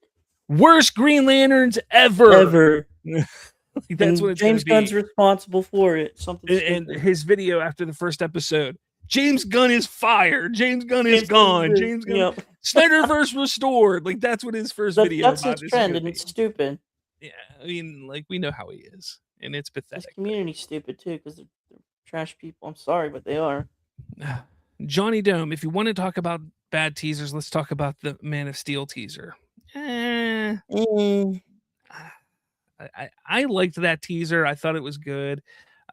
Worst Green Lanterns ever. Like, that's what it's James Gunn's responsible for it. And his video after the first episode. James Gunn is fired. James Gunn is gone. James Gunn. Yep. Snyderverse restored. Like, that's what his first video. That's his trend, and it's stupid. Yeah, I mean, like, we know how he is, and it's pathetic. His community's stupid too, because they're trash people. I'm sorry, but they are. Johnny Dome, if you want to talk about bad teasers, let's talk about the Man of Steel teaser. I liked that teaser. I thought it was good.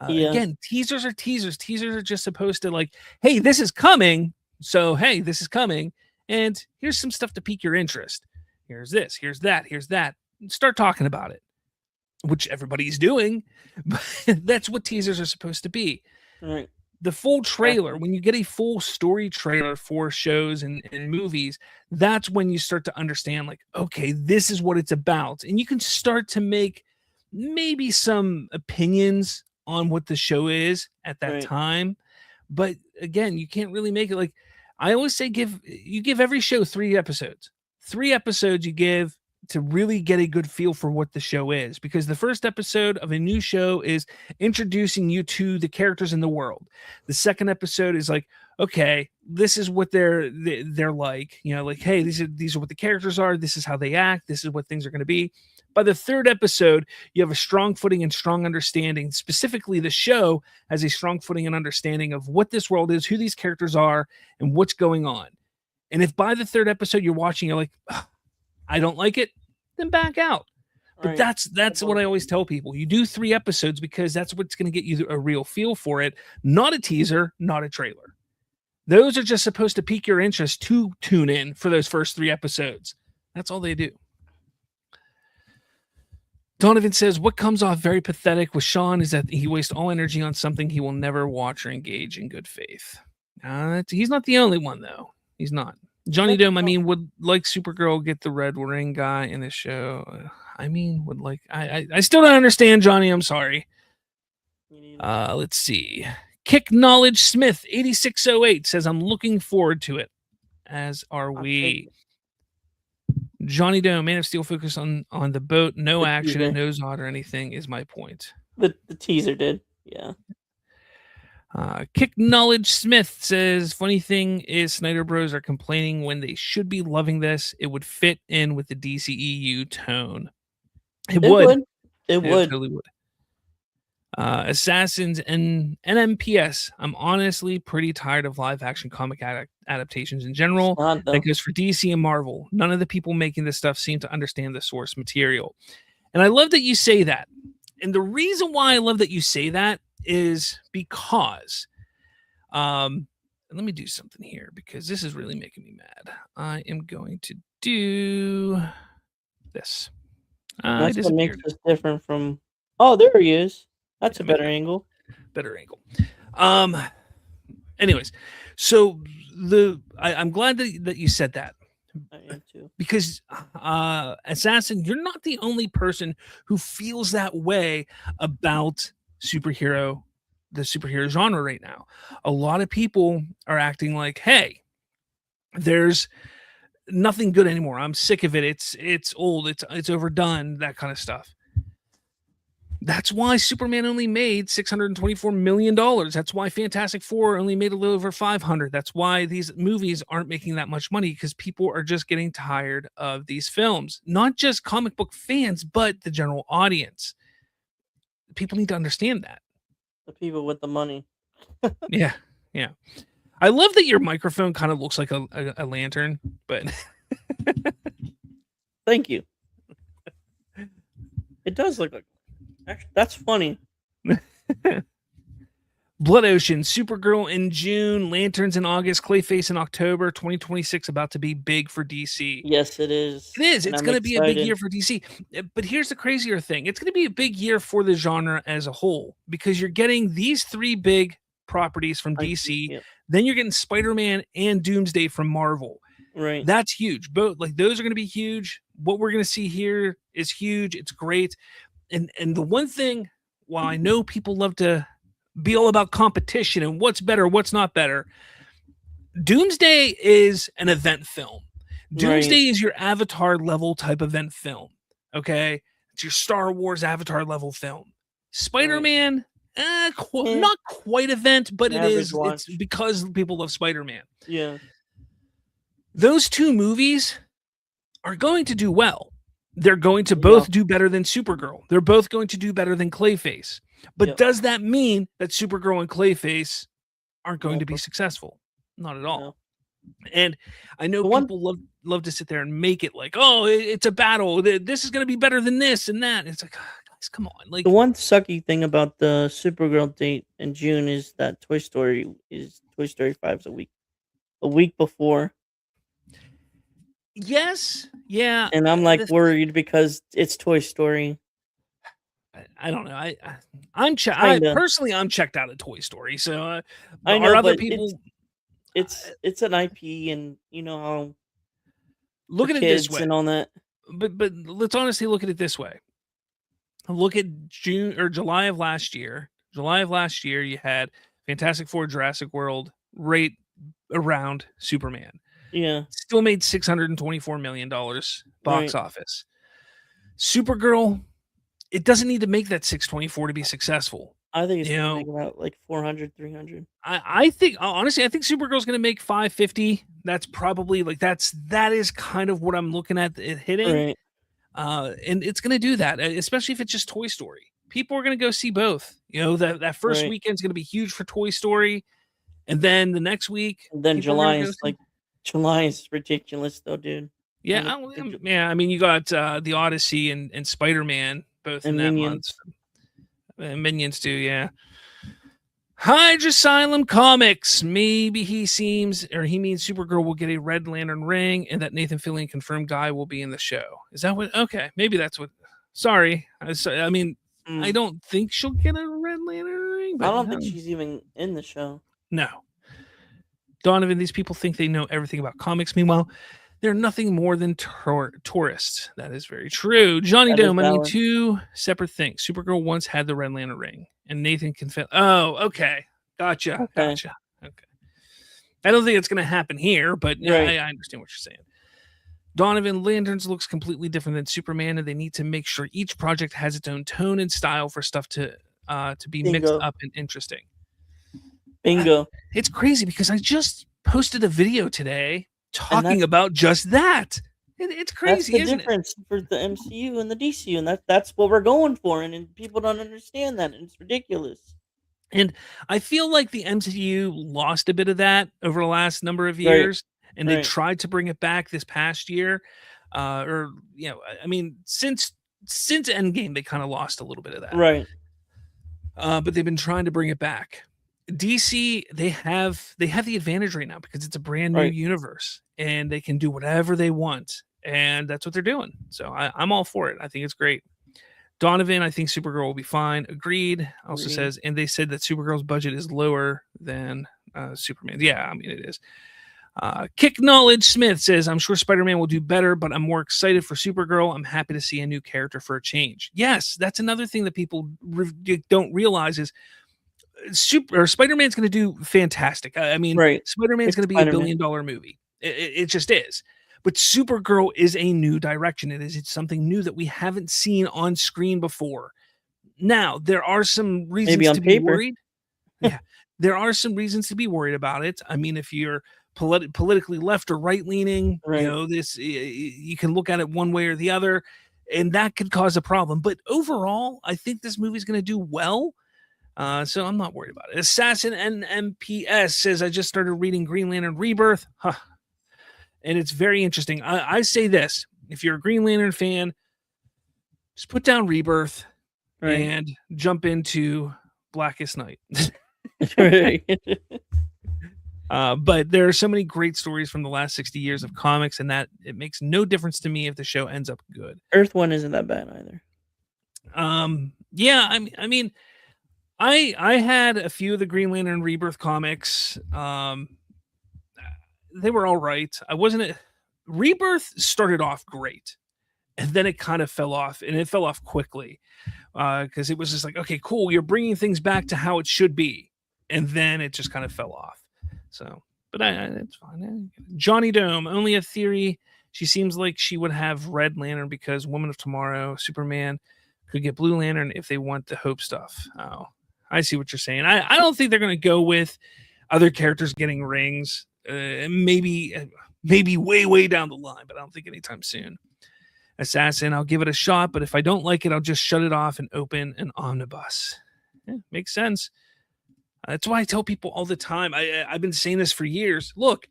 Again, teasers are teasers. Teasers are just supposed to, like, hey, this is coming. So, hey, this is coming. And here's some stuff to pique your interest. Here's this. Here's that. Here's that. Start talking about it, which everybody's doing. But that's what teasers are supposed to be. Right. The full trailer, when you get a full story trailer for shows and movies, that's when you start to understand, like, okay, this is what it's about. And you can start to make maybe some opinions on what the show is at that time. But again, you can't really make it, like, I always say, give every show 3 episodes. 3 episodes you give to really get a good feel for what the show is, because the first episode of a new show is introducing you to the characters in the world. The second episode is like, okay, this is what they're like, like, hey, these are what the characters are. This is how they act. This is what things are going to be. By the third episode, you have a strong footing and strong understanding. Specifically, the show has a strong footing and understanding of what this world is, who these characters are, and what's going on. And if by the third episode you're watching, you're like, I don't like it, then back out. But that's what I always tell people. You do 3 episodes because that's what's going to get you a real feel for it. Not a teaser, not a trailer. Those are just supposed to pique your interest to tune in for those first 3 episodes. That's all they do. Donovan says, what comes off very pathetic with Sean is that he wastes all energy on something he will never watch or engage in good faith. He's not the only one, though. He's not. Johnny Dome, I mean, would like Supergirl get the red ring guy in the show? I mean, would like... I still don't understand, Johnny. I'm sorry. Let's see. Kick Knowledge Smith, 8608, says, I'm looking forward to it. As are we. Johnny Dome, Man of Steel focus on the boat, no action and no Zod or anything is my point. The teaser did, yeah. Kick Knowledge Smith says, funny thing is Snyder Bros are complaining when they should be loving this. It would fit in with the DCEU tone. It would. It totally would. Assassins and NMPS. I'm honestly pretty tired of live action comic adaptations in general. That goes for DC and Marvel. None of the people making this stuff seem to understand the source material. And I love that you say that. And the reason why I love that you say that is because let me do something here because this is really making me mad. I am going to do this. I That's what makes disappeared. us different from. Oh, there he is. That's Yeah, a maybe better angle. better angle. Anyways, so I'm glad that you said that I am too. because Assassin, you're not the only person who feels that way about superhero the superhero genre right now. A lot of people are acting like, hey, there's nothing good anymore. I'm sick of it. It's old. It's overdone. That kind of stuff. That's why Superman only made $624 million. That's why Fantastic Four only made a little over 500. That's why these movies aren't making that much money because people are just getting tired of these films. Not just comic book fans, but the general audience. People need to understand that. The people with the money. Yeah. Yeah. I love that your microphone kind of looks like a lantern, but Thank you. It does look like. Actually, that's funny. Blood Ocean, Supergirl in June, Lanterns in August, Clayface in October, 2026 about to be big for DC. Yes, it is. It is. And It's I'm going to be a big excited. year for DC. But here's the crazier thing. It's going to be a big year for the genre as a whole because you're getting these three big properties from DC. Yep. Then you're getting Spider-Man and Doomsday from Marvel. Right. That's huge. Both like those are going to be huge. What we're going to see here is huge. It's great. And the one thing, while I know people love to be all about competition and what's better, what's not better, Doomsday is an event film. Doomsday is your Avatar level type event film. Okay, it's your Star Wars Avatar level film. Spider-Man, not quite event, but it is. It's because people love Spider-Man. Yeah. Those two movies are going to do well. They're going to both do better than Supergirl. They're both going to do better than Clayface. But does that mean that Supergirl and Clayface aren't going to be successful? Not at all. No. And I know people love to sit there and make it like, oh, it's a battle. This is going to be better than this and that. It's like, guys, come on. Like the one sucky thing about the Supergirl date in June is that Toy Story 5's a week before. Yes. Yeah. And I'm like worried because it's Toy Story. I don't know. I'm personally I'm checked out of Toy Story. So I know other people. It's an IP, and you know how. Look at it this way, and all that. But let's honestly look at it this way. Look at June or July of last year. July of last year, you had Fantastic Four, Jurassic World, right around Superman. Yeah. Still made $624 million box office. Supergirl, it doesn't need to make that 624 to be successful. I think it's going to make about like 400, 300. I think, honestly, I think Supergirl's going to make 550. That's probably like, that is kind of what I'm looking at it hitting. Right. And it's going to do that, especially if it's just Toy Story. People are going to go see both. You know, that first weekend's going to be huge for Toy Story. And then the next week. And then July is ridiculous though, dude. Yeah. I mean, you got the Odyssey and Spider-Man both in that month. Minions too, yeah. Hydra Asylum Comics. Maybe he means Supergirl will get a Red Lantern ring and that Nathan Fillion confirmed Guy will be in the show. Is that what? Okay, maybe that's what. Sorry. I mean, I don't think she'll get a Red Lantern ring. But I don't think she's even in the show. No. Donovan, these people think they know everything about comics. Meanwhile, they're nothing more than tourists. That is very true. Johnny Dome, I mean, two separate things. Supergirl once had the Red Lantern ring, and Nathan confessed. Oh, okay. Gotcha. Okay. I don't think it's going to happen here, but I understand what you're saying. Donovan, Lanterns looks completely different than Superman, and they need to make sure each project has its own tone and style for stuff to be mixed up and interesting. Bingo. It's crazy because I just posted a video today talking about just that. It's crazy. That's the difference for the MCU and the DCU, and that's what we're going for, and people don't understand that, and it's ridiculous. And I feel like the MCU lost a bit of that over the last number of years, and they tried to bring it back this past year. I mean, since Endgame, they kind of lost a little bit of that. Right. but they've been trying to bring it back. DC, they have the advantage right now because it's a brand new Right. universe and they can do whatever they want, and that's what they're doing. So I'm all for it. I think it's great. Donovan, I think Supergirl will be fine. Agreed. Also Agreed. says, and they said that Supergirl's budget is lower than Superman. Yeah, I mean it is. Kick Knowledge Smith says, I'm sure Spider-Man will do better, but I'm more excited for Supergirl. I'm happy to see a new character for a change. Yes, that's another thing that people don't realize is Spider-Man's going to do fantastic. I mean, Right. Spider-Man's It's going to be Spider-Man. $1 billion movie. It just is. But Supergirl is a new direction. It's something new that we haven't seen on screen before. Now, there are some reasons on to be paper. worried. Yeah, there are some reasons to be worried about it. I mean, if you're politically left or right leaning, Right. this you can look at it one way or the other, and that could cause a problem. But overall, I think this movie's going to do well. So I'm not worried about it. Assassin NMPS says, I just started reading Green Lantern Rebirth. Huh. And it's very interesting. I say this, if you're a Green Lantern fan, just put down Rebirth and jump into Blackest Night. Right. But there are so many great stories from the last 60 years of comics, and that it makes no difference to me if the show ends up good. Earth One isn't that bad either. Yeah, I mean, I had a few of the Green Lantern Rebirth comics. They were all right. Rebirth started off great, and then it kind of fell off, and it fell off quickly because it was just like, okay, cool, you're bringing things back to how it should be, and then it just kind of fell off. So, but it's fine. Johnny Dome, only a theory. She seems like she would have Red Lantern because Woman of Tomorrow, Superman could get Blue Lantern if they want the Hope stuff. Oh, I see what you're saying. I don't think they're going to go with other characters getting rings. Maybe way down the line, but I don't think anytime soon. Assassin, I'll give it a shot, but if I don't like it, I'll just shut it off and open an omnibus. Yeah, makes sense. That's why I tell people all the time. I've been saying this for years. Look,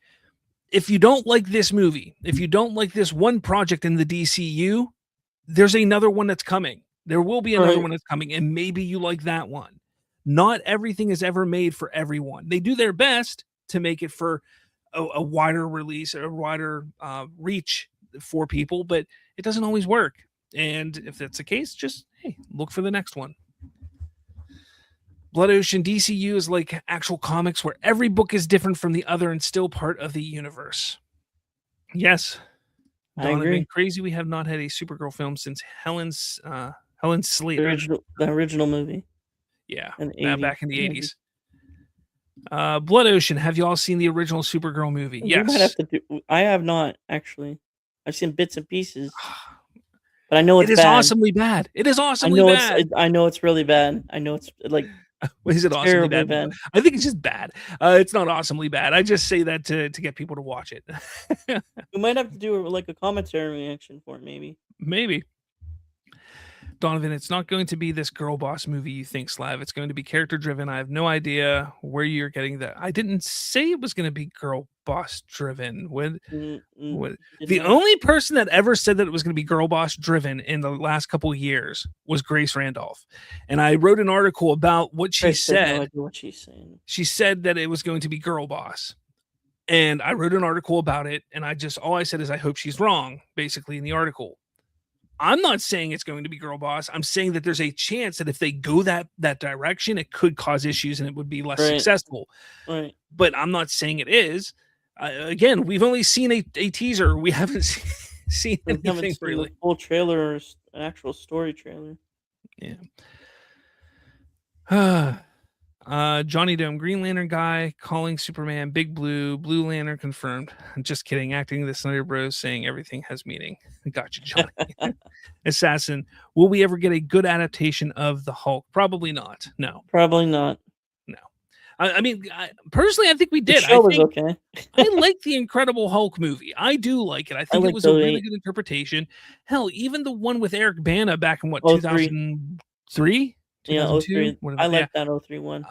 if you don't like this movie, if you don't like this one project in the DCU, there's another one that's coming. There will be another one that's coming, and maybe you like that one. Not everything is ever made for everyone. They do their best to make it for a wider release, a wider reach for people, but it doesn't always work. And if that's the case, just look for the next one. Blood Ocean, DCU is like actual comics where every book is different from the other and still part of the universe. Yes. I agree. Crazy we have not had a Supergirl film since Helen Slater. The original movie. Yeah, back in the 80s. Blood Ocean, have you all seen the original Supergirl movie? Yes. We might have to I have not, actually. I've seen bits and pieces. But I know it's bad. It is awesomely bad. It is awesomely bad. I know it's really bad. I know it's like is it awesomely bad? I think it's just bad. It's not awesomely bad. I just say that to get people to watch it. We might have to do like a commentary reaction for it, maybe. Maybe. Donovan, it's not going to be this girl boss movie you think, Slav. It's going to be character driven. I have no idea where you're getting that. I didn't say it was going to be girl boss driven. The only person that ever said that it was going to be girl boss driven in the last couple of years was Grace Randolph. And I wrote an article about what she said. No idea what she's saying. She said that it was going to be girl boss. And I wrote an article about it. And all I said is, I hope she's wrong, basically, in the article. I'm not saying it's going to be girl boss. I'm saying that there's a chance that if they go that direction, it could cause issues and it would be less successful. Right. But I'm not saying it is. Again, we've only seen a teaser. We haven't seen anything really. A full trailer or an actual story trailer. Yeah. Johnny Dome, Green Lantern guy calling Superman Big Blue, Blue Lantern confirmed. Just kidding. Acting the Snyder Bros saying everything has meaning. Gotcha, Johnny. Assassin, will we ever get a good adaptation of the Hulk? Probably not. No. Probably not. No. I mean, personally, I think we did. The show was okay. I like the Incredible Hulk movie. I do like it. I think it was a really good interpretation. Hell, even the one with Eric Bana back in 2003? Yeah, 03. I like that 03 one.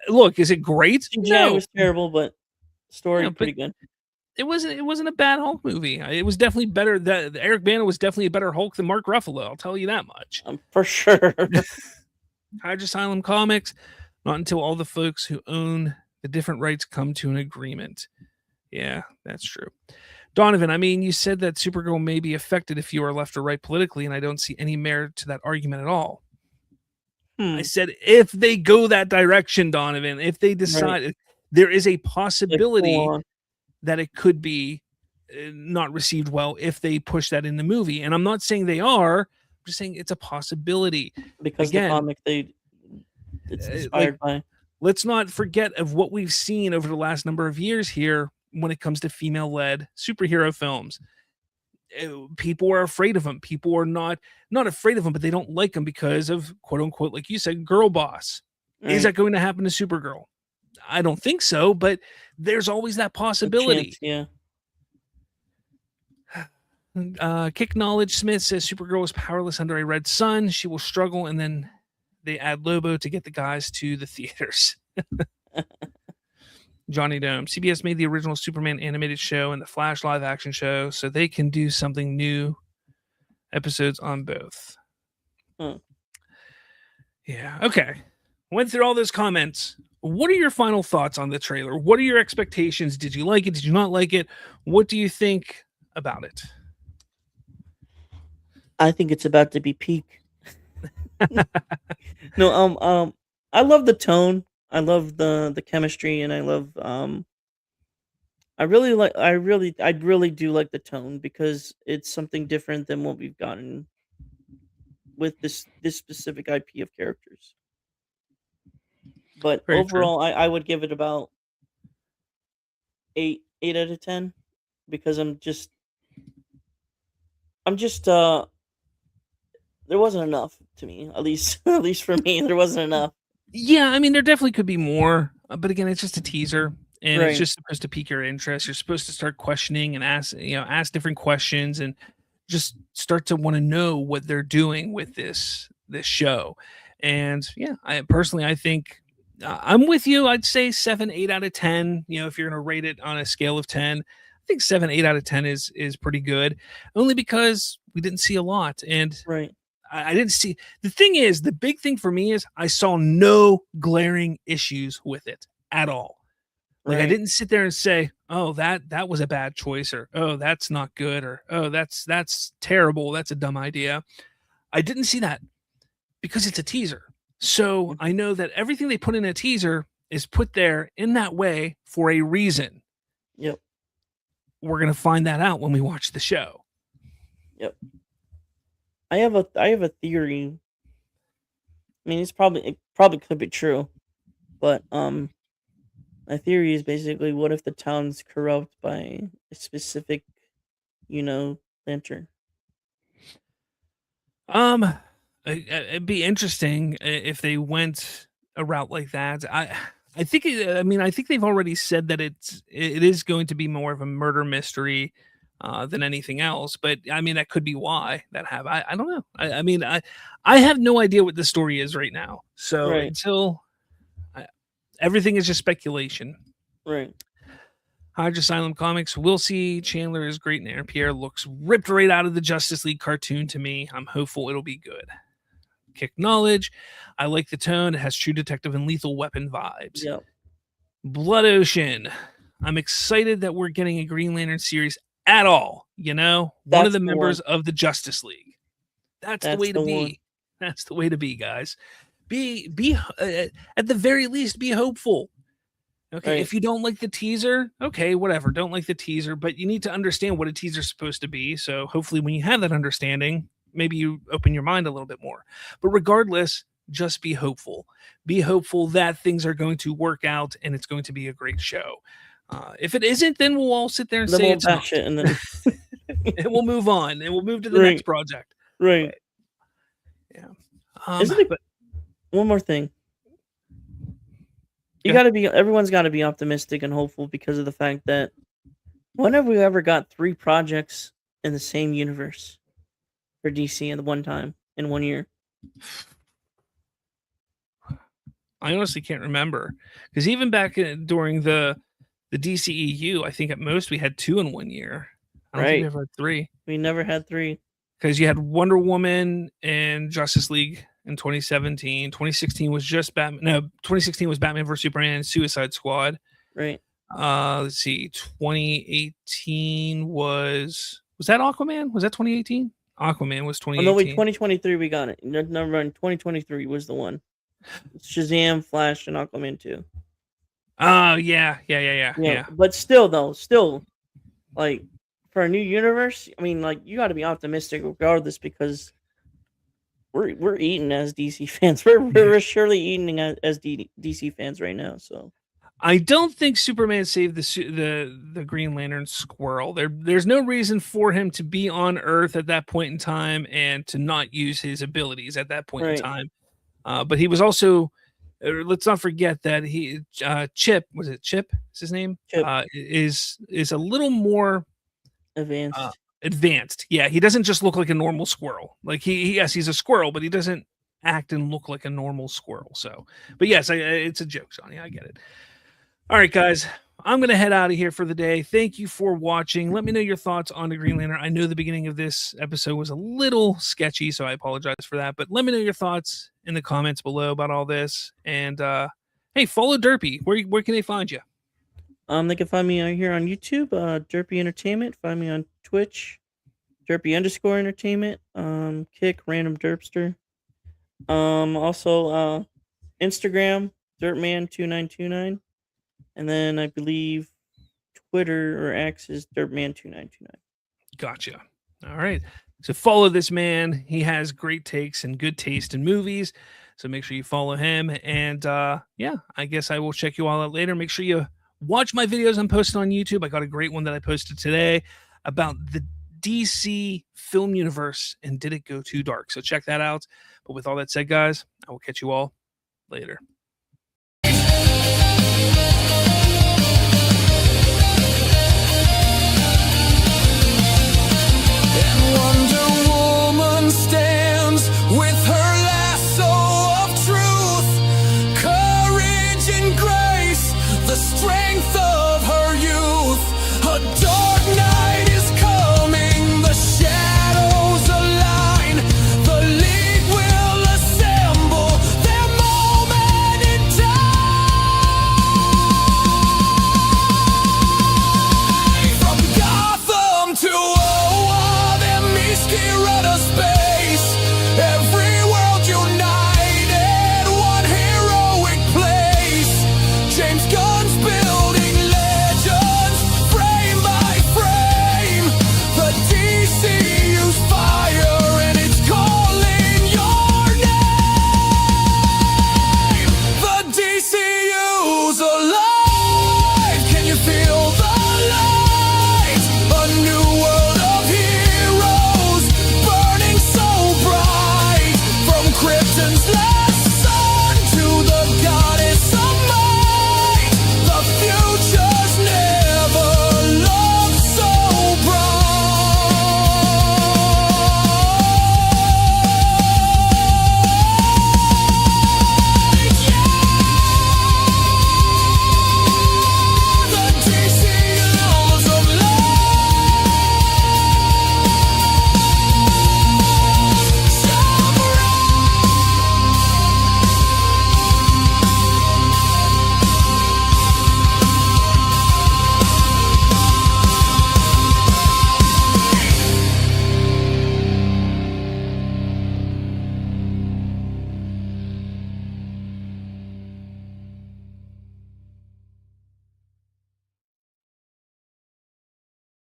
Look, is it great? No, it was terrible, but story pretty good. It wasn't a bad Hulk movie. It was definitely better. Eric Bana was definitely a better Hulk than Mark Ruffalo. I'll tell you that much. For sure. Hydra Asylum Comics, not until all the folks who own the different rights come to an agreement. Yeah, that's true. Donovan, I mean, you said that Supergirl may be affected if you are left or right politically, and I don't see any merit to that argument at all. I said if they go that direction, Donovan, if they decide, there is a possibility that it could be not received well if they push that in the movie. And I'm not saying they are. I'm just saying it's a possibility. Because Again, the comic it's inspired by. Let's not forget of what we've seen over the last number of years here when it comes to female-led superhero films. People are afraid of them. People are not afraid of them, but they don't like them because of, quote unquote, like you said, girl boss. Right. Is that going to happen to Supergirl? I don't think so, but there's always that possibility. Chance, yeah. Kick Knowledge Smith says Supergirl is powerless under a red sun. She will struggle, and then they add Lobo to get the guys to the theaters. Johnny Dome. CBS made the original Superman animated show and the Flash live action show, so they can do something new. Episodes on both. Yeah. Okay. Went through all those comments. What are your final thoughts on the trailer? What are your expectations? Did you like it? Did you not like it? What do you think about it? I think it's about to be peak. No, I love the tone. I love the chemistry, and I love I really do like the tone because it's something different than what we've gotten with this specific IP of characters. But Very overall, I would give it about 8 out of 10 because I'm just there wasn't enough to me, at least for me, there wasn't enough. Yeah, I mean, there definitely could be more, but again, it's just a teaser, and Right. it's just supposed to pique your interest. You're supposed to start questioning and ask different questions, and just start to want to know what they're doing with this show. And yeah, I think I'm with you. I'd say 7, 8 out of 10. If you're gonna rate it on a scale of 10, I think 7, 8 out of 10 is pretty good, only because we didn't see a lot, and Right. I didn't see. The thing is, the big thing for me is I saw no glaring issues with it at all. Like I Right. didn't sit there and say, "Oh, that was a bad choice," or "Oh, that's not good," or "Oh, that's terrible. That's a dumb idea." I didn't see that because it's a teaser. So I know that everything they put in a teaser is put there in that way for a reason. Yep. We're gonna find that out when we watch the show. Yep. I have a theory. I mean, it probably could be true, but my theory is basically, what if the town's corrupt by a specific, lantern? It'd be interesting if they went a route like that. I think. I think they've already said that it is going to be more of a murder mystery than anything else. But I mean, that could be why that have. I don't know. I have no idea what the story is right now. So Right. until everything is just speculation. Right. Hydra Asylum Comics. We'll see. Chandler is great, and Aaron Pierre looks ripped right out of the Justice League cartoon to me. I'm hopeful it'll be good. Kick Knowledge. I like the tone. It has True Detective and Lethal Weapon vibes. Yep. Blood Ocean. I'm excited that we're getting a Green Lantern series at all. One of That's the the members one. of the Justice League. That's the way to the be. one. That's the way to be, guys. Be at the very least, be hopeful. Okay, Right. if you don't like the teaser, okay, whatever. Don't like the teaser, but you need to understand what a teaser is supposed to be. So hopefully, when you have that understanding, maybe you open your mind a little bit more. But regardless, just be hopeful. Be hopeful that things are going to work out and it's going to be a great show. If it isn't, then we'll all sit there and Then say we'll it's not. bash it, and then And we'll move on, and we'll move to the Right. next project. right. Yeah. Isn't it- But One more thing. Yeah. Everyone's got to be optimistic and hopeful because of the fact that when have we ever got 3 projects in the same universe for DC at one time in 1 year? I honestly can't remember, because even back during the DCEU, I think at most we had 2 in 1 year. I don't think we Right. ever had 3, We never had 3. because you had Wonder Woman and Justice League in 2017. 2016 was just Batman. No, 2016 was Batman vs Superman, Suicide Squad. Right. Let's see. 2018 was that Aquaman? Was that 2018? Aquaman was 2018. Oh no, wait, 2023 we got it. Number one, 2023 was the one. Shazam, Flash, and Aquaman 2. Oh yeah. But still, like for a new universe, I mean, like you got to be optimistic regardless because we're eating as DC fans. We're surely eating as DC fans right now. So I don't think Superman saved the Green Lantern squirrel. There's no reason for him to be on Earth at that point in time and to not use his abilities at that point in time. But he was also, let's not forget that he Chip, was it Chip? Is his name? Chip. Is a little more advanced. Yeah, he doesn't just look like a normal squirrel. Like yes, he's a squirrel, but he doesn't act and look like a normal squirrel. So, but yes, it's a joke, Johnny. I get it. All right, guys, I'm going to head out of here for the day. Thank you for watching. Let me know your thoughts on the Green Lantern. I know the beginning of this episode was a little sketchy, so I apologize for that. But let me know your thoughts in the comments below about all this. And hey, follow Derpy. Where can they find you? They can find me here on YouTube, Derpy Entertainment. Find me on Twitch, Derpy_Entertainment. Kick Random Derpster. Also Instagram, Dirtman2929. And then I believe Twitter or X is Dirtman2929. Gotcha. All right. So follow this man. He has great takes and good taste in movies. So make sure you follow him. And yeah, I guess I will check you all out later. Make sure you watch my videos I'm posting on YouTube. I got a great one that I posted today about the DC film universe and did it go too dark. So check that out. But with all that said, guys, I will catch you all later.